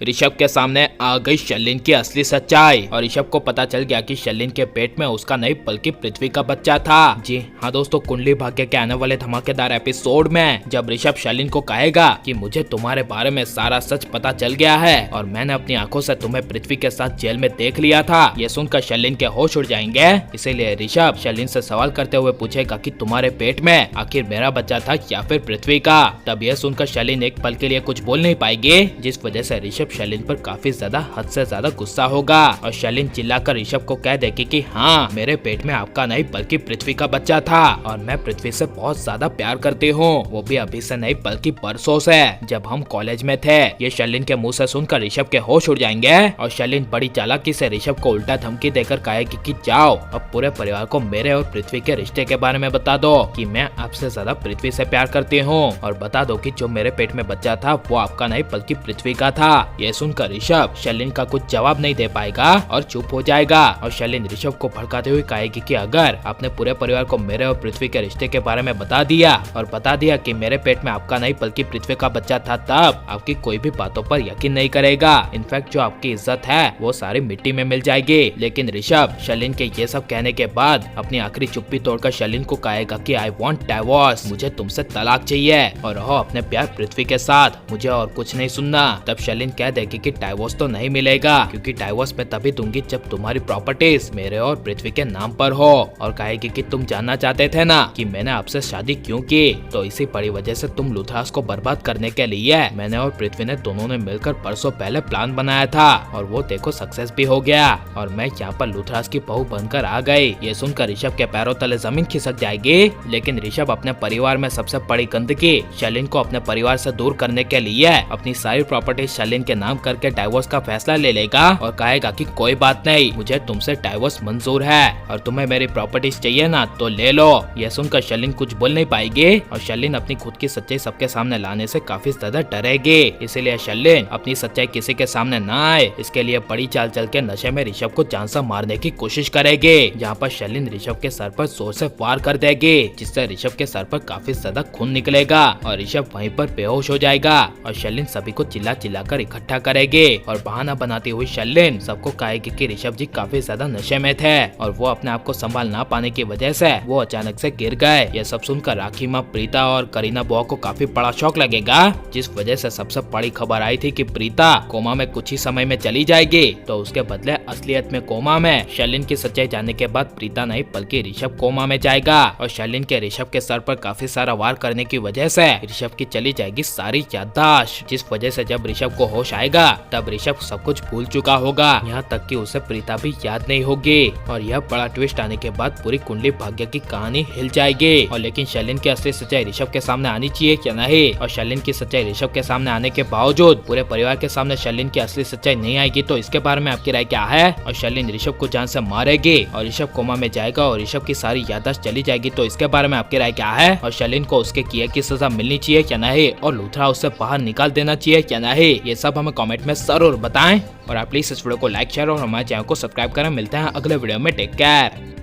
ऋषभ के सामने आ गई शर्लिन की असली सच्चाई और ऋषभ को पता चल गया कि शर्लिन के पेट में उसका नहीं बल्कि पृथ्वी का बच्चा था। जी हाँ दोस्तों, कुंडली भाग्य के आने वाले धमाकेदार एपिसोड में जब ऋषभ शर्लिन को कहेगा कि मुझे तुम्हारे बारे में सारा सच पता चल गया है और मैंने अपनी आंखों से तुम्हें पृथ्वी के साथ जेल में देख लिया था, ये सुनकर शर्लिन के होश उड़ जाएंगे। इसीलिए ऋषभ शर्लिन से सवाल करते हुए पूछेगा कि तुम्हारे पेट में आखिर मेरा बच्चा था या फिर पृथ्वी का। तब यह सुनकर शर्लिन एक पल के लिए कुछ बोल नहीं पाएगी, जिस वजह से ऋषभ शर्लिन पर काफी ज्यादा हद से ज्यादा गुस्सा होगा और शर्लिन चिल्लाकर ऋषभ को कह देगी कि हाँ, मेरे पेट में आपका नहीं बल्कि पृथ्वी का बच्चा था और मैं पृथ्वी से बहुत ज्यादा प्यार करती हूँ, वो भी अभी से नहीं बल्कि परसों से, जब हम कॉलेज में थे। ये शर्लिन के मुंह से सुनकर ऋषभ के होश उड़ जाएंगे और शर्लिन बड़ी चालाकी से ऋषभ को उल्टा धमकी देकर कहेगी कि जाओ अब पूरे परिवार को मेरे और पृथ्वी के रिश्ते के बारे में बता दो कि मैं आपसे ज्यादा पृथ्वी से प्यार करती हूँ और बता दो कि जो मेरे पेट में बच्चा था वो आपका नहीं बल्कि पृथ्वी का था। ये सुनकर ऋषभ शर्लिन का कुछ जवाब नहीं दे पाएगा और चुप हो जाएगा और शर्लिन ऋषभ को भड़काते हुए कहेगी कि अगर आपने पूरे परिवार को मेरे और पृथ्वी के रिश्ते के बारे में बता दिया और बता दिया कि मेरे पेट में आपका नहीं बल्कि पृथ्वी का बच्चा था, तब आपकी कोई भी बातों पर यकीन नहीं करेगा। इनफैक्ट जो आपकी इज्जत है वो सारी मिट्टी में मिल जाएगी। लेकिन ऋषभ शर्लिन के ये सब कहने के बाद अपनी आखिरी चुप्पी तोड़कर शर्लिन को कहेगा कि आई वांट डाइवोर्स, मुझे तुमसे तलाक चाहिए और रहो अपने प्यार पृथ्वी के साथ, मुझे और कुछ नहीं सुनना। तब शर्लिन कह देगी कि डाइवोर्स तो नहीं मिलेगा क्योंकि डाइवोर्स मैं तभी दूंगी जब तुम्हारी प्रॉपर्टीज मेरे और पृथ्वी के नाम पर हो, और कहेगी कि तुम जानना चाहते थे ना कि मैंने आपसे शादी क्यों की, तो इसी बड़ी वजह से तुम लुथरास को बर्बाद करने के लिए मैंने और पृथ्वी ने दोनों ने मिलकर परसों पहले प्लान बनाया था और वो देखो सक्सेस भी हो गया और मैं यहाँ पर लुथरास की बहू बनकर आ गई। ये सुनकर ऋषभ के पैरों तले जमीन खिसक जाएगी। लेकिन ऋषभ अपने परिवार में सबसे बड़ी गंदगी शर्लिन को अपने परिवार से दूर करने के लिए अपनी सारी प्रॉपर्टी शर्लिन के नाम करके डाइवोर्स का फैसला ले लेगा और कहेगा कि कोई बात नहीं, मुझे तुमसे डाइवोर्स मंजूर है और तुम्हें मेरी प्रॉपर्टीज चाहिए ना तो ले लो। यह सुनकर शर्लिन कुछ बोल नहीं पाएगी और शर्लिन अपनी खुद की सच्चाई सबके सामने लाने से काफी ज्यादा डरेगी। इसीलिए शर्लिन अपनी सच्चाई किसी के सामने ना आए इसके लिए बड़ी चाल चल के नशे में ऋषभ को जान से मारने की कोशिश करेगी, जहाँ पर शर्लिन ऋषभ के सर पर जोर से वार कर देगी जिससे ऋषभ के सर पर काफी ज्यादा खून निकलेगा और ऋषभ वहीं पर बेहोश हो जाएगा और शर्लिन सभी को चिल्ला चिल्ला कर इकट्ठा करेगी और बहाना बनाती हुई शर्लिन सबको कहेगी कि ऋषभ जी काफी ज्यादा नशे में थे और वो अपने आप को संभाल ना पाने की वजह से वो अचानक से गिर गए। ये सब सुनकर राखी माँ, प्रीता और करीना बुआ को काफी बड़ा शौक लगेगा, जिस वजह से सबसे बड़ी खबर आई थी कि प्रीता कोमा में कुछ ही समय में चली जाएगी, तो उसके बदले असलियत में कोमा में शर्लिन की सच्चाई जानने के बाद प्रीता नहीं बल्कि ऋषभ कोमा में जाएगा और शर्लिन के ऋषभ के सर पर काफी सारा वार करने की वजह से ऋषभ की चली जाएगी सारी याददाश्त, जिस वजह से जब ऋषभ को होश आएगा तब ऋषभ सब कुछ भूल चुका होगा, यहाँ तक कि उसे प्रीता भी याद नहीं होगी। और यह बड़ा ट्विस्ट आने के बाद पूरी कुंडली भाग्य की कहानी हिल जाएगी। और लेकिन शर्लिन की असली सच्चाई ऋषभ के सामने आनी चाहिए क्या नहीं, और शर्लिन की सच्चाई ऋषभ के सामने आने के बावजूद पूरे परिवार के सामने शर्लिन की असली सच्चाई नहीं आएगी, तो इसके बारे में आपकी राय क्या है। और शर्लिन ऋषभ को जान से मारेगी और ऋषभ कोमा में जाएगा और ऋषभ की सारी याददाश्त चली जाएगी, तो इसके बारे में आपकी राय क्या है। और शर्लिन को उसके किए की सजा मिलनी चाहिए क्या नहीं, और लूथरा उससे बाहर निकाल देना चाहिए क्या नहीं, ये सब हमें कमेंट में जरूर बताएं। और आप प्लीज इस वीडियो को लाइक, शेयर और हमारे चैनल को सब्सक्राइब करें। मिलते हैं अगले वीडियो में, टेक केयर।